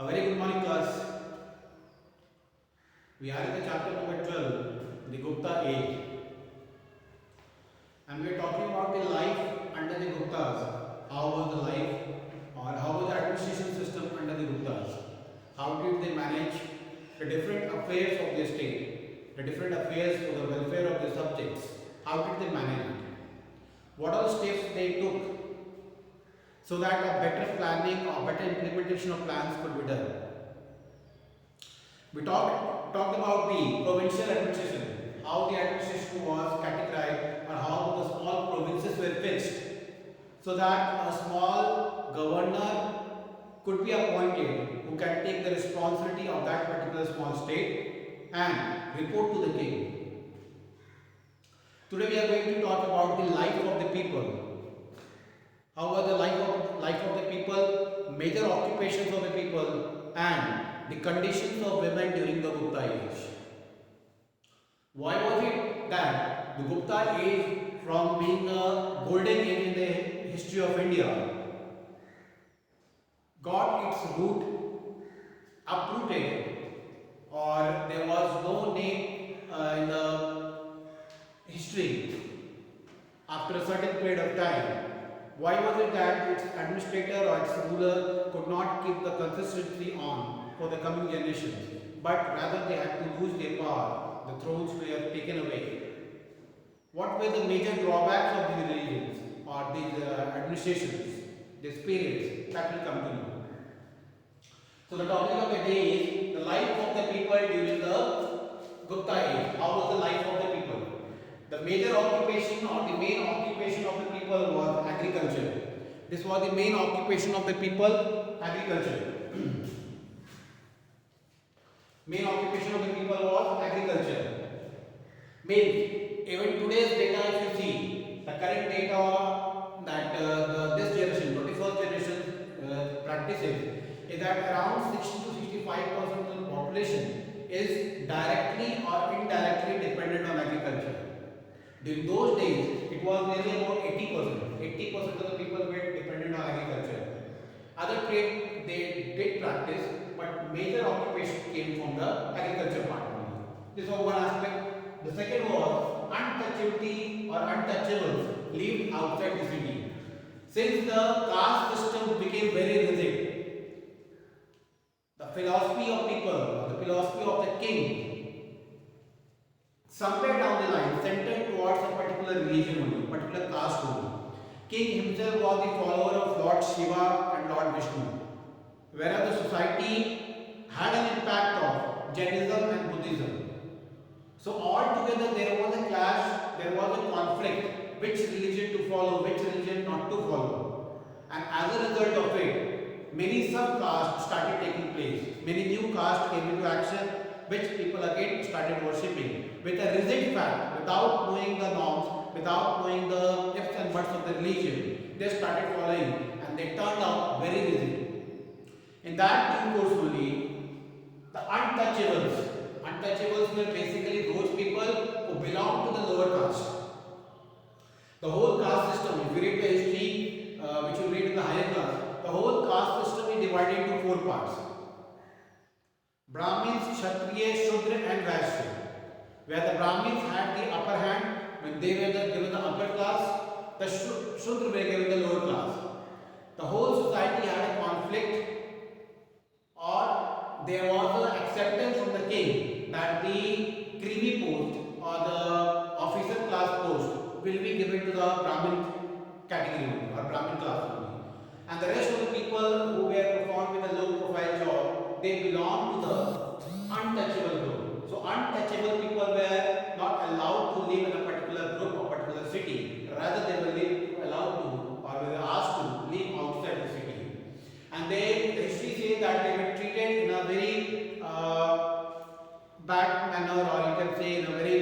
A very good morning, class. We are in the chapter number 12, the Gupta age, and we are talking about the life under the Guptas. How was the life, or how was the administration system under the Guptas? How did they manage the different affairs of the state, the different affairs for the welfare of the subjects? How did they manage it? What are the steps they took so that a better planning or better implementation of plans could be done? We talked about the provincial administration, how the administration was categorized, or how the small provinces were fixed, so that a small governor could be appointed who can take the responsibility of that particular small state and report to the king. Today we are going to talk about the life of the people. How was the life of the people, major occupations of the people, and the conditions of women during the Gupta age. Why was it that the Gupta age, from being a golden age in the history of India, got its root uprooted, or there was no name in the history after a certain period of time? Why was it that its administrator or its ruler could not keep the consistency on for the coming generations, but rather they had to lose their power, the thrones were taken away? What were the major drawbacks of these religions or these administrations, these periods? That will come to know. So the topic of the day is the life of the people during the Gupta age. How was the life of the people? The major occupation or the main occupation of the people was agriculture. This was the main occupation of the people, agriculture. Main occupation of the people was agriculture. Even today's data, if you see, the current data that this generation, 21st generation practices, is that around 60 to 65% of the population is directly or indirectly dependent on agriculture. During those days, it was nearly about 80%. 80% of the people were dependent on agriculture. Other trade they did practice, but major occupation came from the agriculture part only. This was one aspect. The second was untouchability or untouchables lived outside the city. Since the caste system became very rigid, the philosophy of people, the philosophy of the king, somewhere down the line centered towards a particular religion only, particular caste only. King himself was the follower of Lord Shiva and Lord Vishnu, whereas the society had an impact of Jainism and Buddhism. So altogether there was a clash, there was a conflict, which religion to follow, which religion not to follow. And as a result of it, many sub-castes started taking place. Many new castes came into action, which people again started worshipping with a rigid fact, without knowing the norms, without knowing the ifs and buts of the religion. They started following and they turned out very rigid. In that due course only, the untouchables were basically those people who belong to the lower caste. The whole caste system, if you read the history, which you read in the higher class, the whole caste system is divided into four parts: Brahmins, Kshatriya, Shudra and Vaishya. Where the Brahmins had the upper hand when they were given the upper class, the Shudra were given the lower class. The whole society had a conflict, or there was an acceptance from the king that the creamy post or the officer class post will be given to the Brahmin category or Brahmin class only. And the rest of the people who were performed with a low profile job, they belong to the untouchable group. So untouchable people were not allowed to live in a particular group or particular city. Rather they were allowed to, or were asked to live outside the city. And the history says that they were treated in a very bad manner, or you can say in a very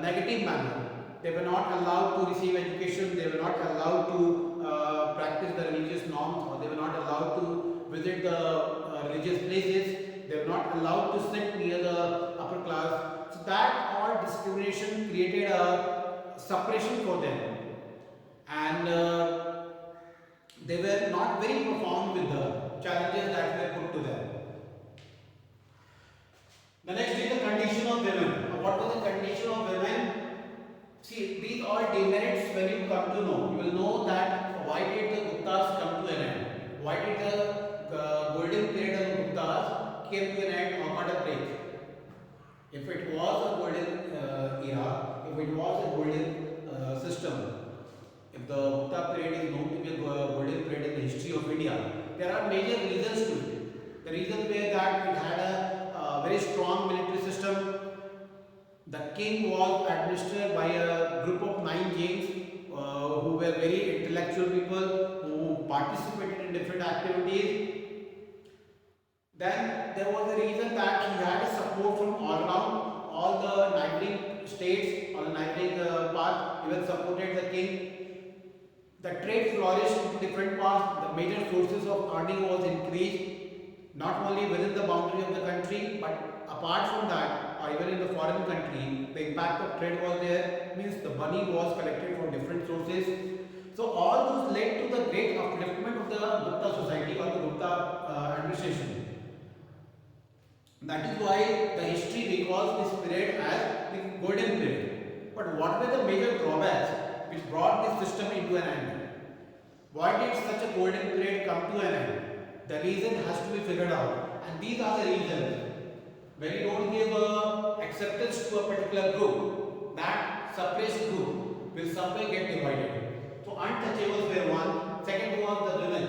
negative manner. They were not allowed to receive education, they were not allowed to practice the religious norms, or they were not allowed to visit the religious places, they were not allowed to sit near the upper class. So that all discrimination created a separation for them, and they were not very profound with the challenges that were put to them. What was the condition of women? See, these are demerits when you come to know. You will know that why did the Guptas come to an end? Why did the golden period of Guptas came to an end or got a break? If it was a golden era, if it was a golden system, if the Gupta period is known to be a golden period in the history of India, there are major reasons to it. The reasons were that it had a very strong military system. The king was administered by a group of 9 kings who were very intellectual people who participated in different activities. Then there was a reason that he had a support from all around, all the neighboring states or the neighboring parts even supported the king. The trade flourished into different parts. The major sources of earning was increased, not only within the boundary of the country, but apart from that, or even in the foreign country, the impact of trade was there. Means the money was collected from different sources. So all those led to the great upliftment of the Gupta society or the Gupta administration. That is why the history recalls this period as the golden period. But what were the major drawbacks which brought this system into an end? Why did such a golden period come to an end? The reason has to be figured out, and these are the reasons. When you don't give acceptance to a particular group, that suppressed group will somewhere get divided. So untouchables were one. Second was the women.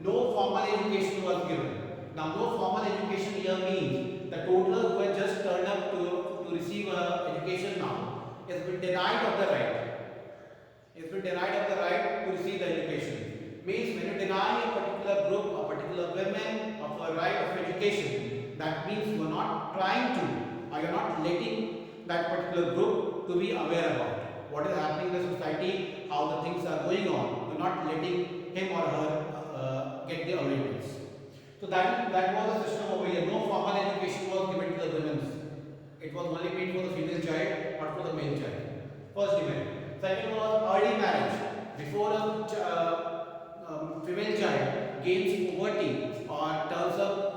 No formal education was given. Now, no formal education here means the toddler who has just turned up to receive education now has been denied of the right. Has been denied of the right to receive the education. Means when you deny a particular group, a particular women of a right of education, that means you are not trying to, or you are not letting that particular group to be aware about what is happening in the society, how the things are going on. You are not letting him or her get the awareness. So that was the system over here. No formal education was given to the women. It was only made for the female child, not for the male child. First demand. Second was early marriage. Before a female child gains puberty or turns up,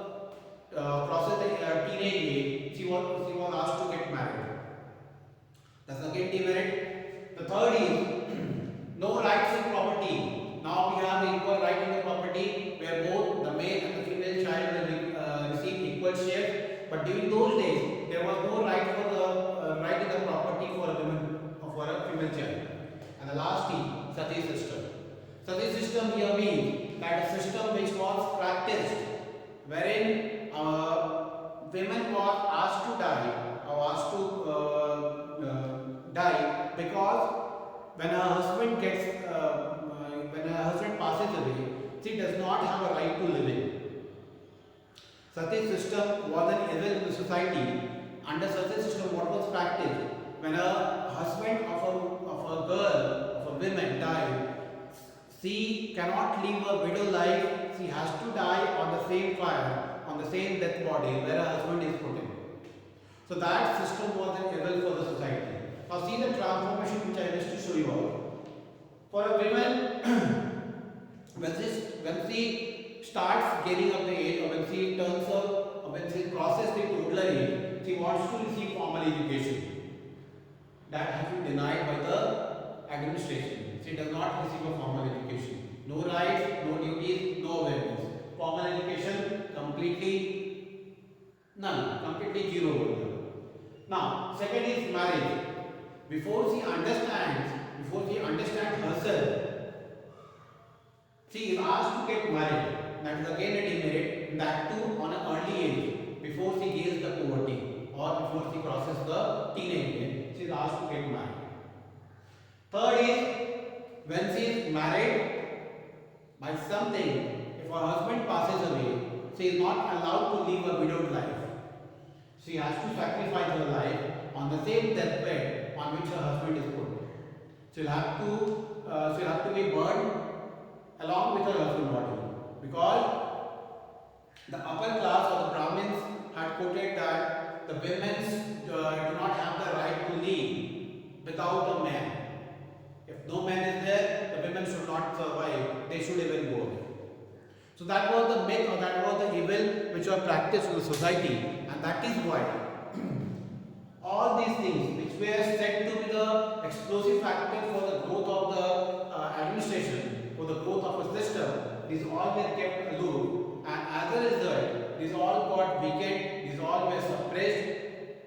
crosses the teenage age, she was asked to get married. That's the second demerit. The third is no rights in property. Now we have equal right in the property where both the male and the female child will receive equal share. But during those days, there was no right for the right in the property for a woman or for a female child. And the last thing, sati system. Sati system here means that a system which was practiced wherein women were asked to die or asked to die because when her husband passes away, she does not have a right to live in. Sati system was an evil in the society. Under Sati system, what was practiced? When a husband of a girl, of a woman died, she cannot live a widow life. She has to die on the same fire, on the same death body where her husband is put in. So that system was an evil for the society. Now see the transformation which I wish to show you all. For a woman, when she starts gaining up the age, or when she turns up, or when she crosses the toddler age, she wants to receive formal education. That has been denied by the administration. She does not receive a formal education. No rights, no duties, no awareness. Formal education completely none, completely zero. Now, second is marriage. Before she understands herself, she is asked to get married. That is again a demerit, that too on an early age, before she gains the puberty or before she crosses the teenage age, she is asked to get married. Third is, when she is married by something, if her husband passes away, she is not allowed to live a widowed life. She has to sacrifice her life on the same deathbed on which her husband is put. She'll have to be burned along with her husband's body, because the upper class or the Brahmins had quoted that the women do not have the right to live without a man. If no man is there, the women should not survive. They should even go away. So that was the myth, or that was the evil which was practiced in the society, and that is why all these things which were said to be the explosive factor for the growth of the administration, for the growth of a system, these all were kept aloof, and as a result, these all got weakened, these all were suppressed,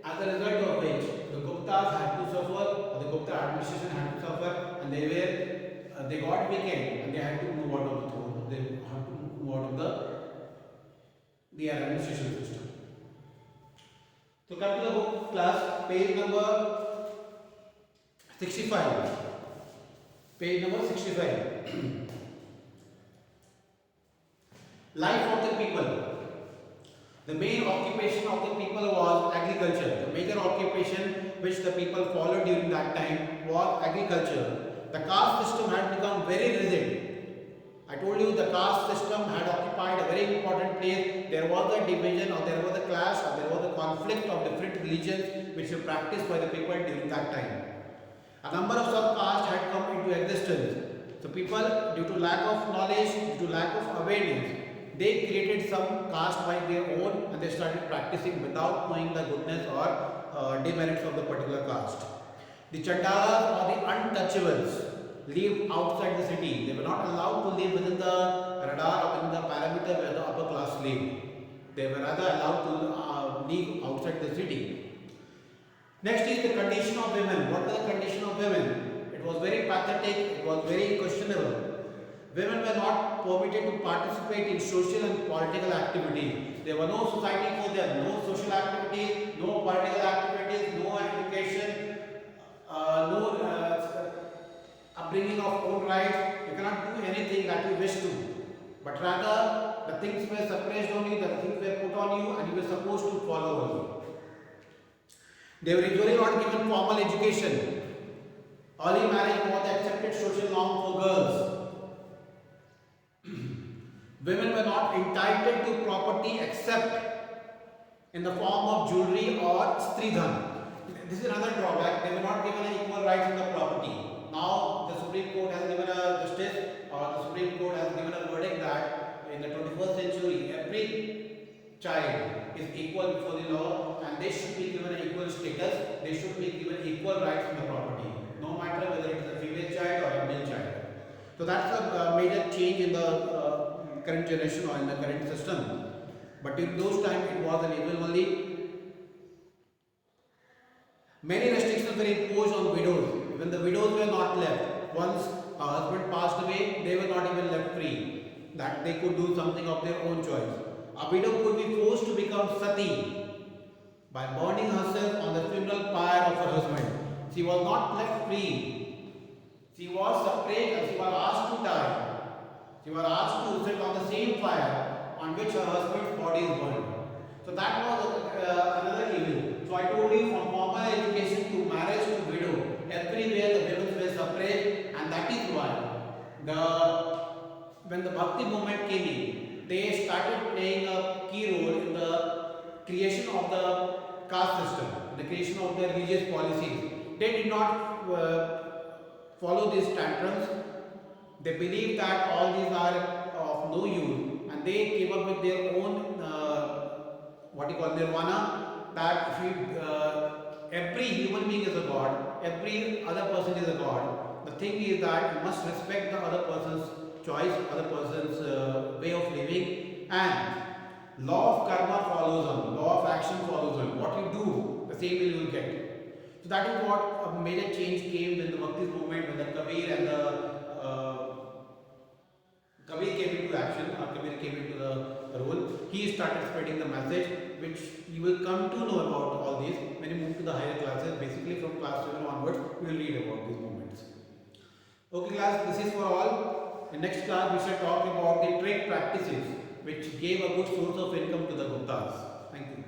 as a result of which the Guptas had to suffer, or the Gupta administration had to suffer, and they got weakened, and they had to move out of the throne. They had to move out of the administration system. So come to the book class, page number 65. Page number 65. Life of the people. The main occupation of the people was agriculture. The major occupation which the people followed during that time was agriculture. The caste system had become very rigid. I told you the caste system had occupied a very important place. There was a division, or there was a clash, or there was a conflict of different religions which were practiced by the people during that time. A number of sub-castes had come into existence. So people, due to lack of knowledge, due to lack of awareness, they created some caste by their own, and they started practicing without knowing the goodness or demerits of the particular caste. The Chandalas, or the untouchables, lived outside the city. They were not allowed to live within the radar or within the parameter where the upper class lived. They were rather allowed to live outside the city. Next is the condition of women. What was the condition of women? It was very pathetic, it was very questionable. Women were not permitted to participate in social and political activities. There were no society for them, no social activities, no political activities, no education, no upbringing of own rights. You cannot do anything that you wish to. But rather, the things were suppressed on you, the things were put on you, and you were supposed to follow only. They were usually not given formal education. Early marriage was the accepted social norm for girls. Women were not entitled to property except in the form of jewelry or stridhan. This is another drawback. They were not given equal rights in the property. Now the Supreme Court has given a justice, or the Supreme Court has given a verdict that in the 21st century, every child is equal before the law, and they should be given an equal status. They should be given equal rights in the property, no matter whether it is a female child or a male child. So that's a major change in the current generation or in the current system. But in those times it was an evil only. Many restrictions were imposed on widows. Even the widows were not left. Once a husband passed away, they were not even left free, that they could do something of their own choice. A widow could be forced to become sati by burning herself on the funeral pyre of her husband. She was not left free. She was separate, and she was asked to die. She was asked to sit on the same fire on which her husband's body is burned. So that was another evil. So I told you, from formal education to marriage to widow, everywhere the women were separate, and that is why when the Bhakti movement came in, they started playing a key role in the creation of the caste system, in the creation of the religious policies. They did not follow these tantrums. They believed that all these are of no use, and they came up with their own nirvana, that every human being is a god, every other person is a god. The thing is that you must respect the other person's choice, other person's way of living, and law of karma follows on, law of action follows on. What you do, the same will you will get. So that is what a major change came when the Bhakti movement, when the Kabir and the Kabir came into action, or Kabir came into the role. He started spreading the message, which you will come to know about all these when you move to the higher classes. Basically from class 7 onwards, you will read about these movements. Okay class, this is for all. In next class, we shall talk about the trade practices which gave a good source of income to the Guptas. Thank you.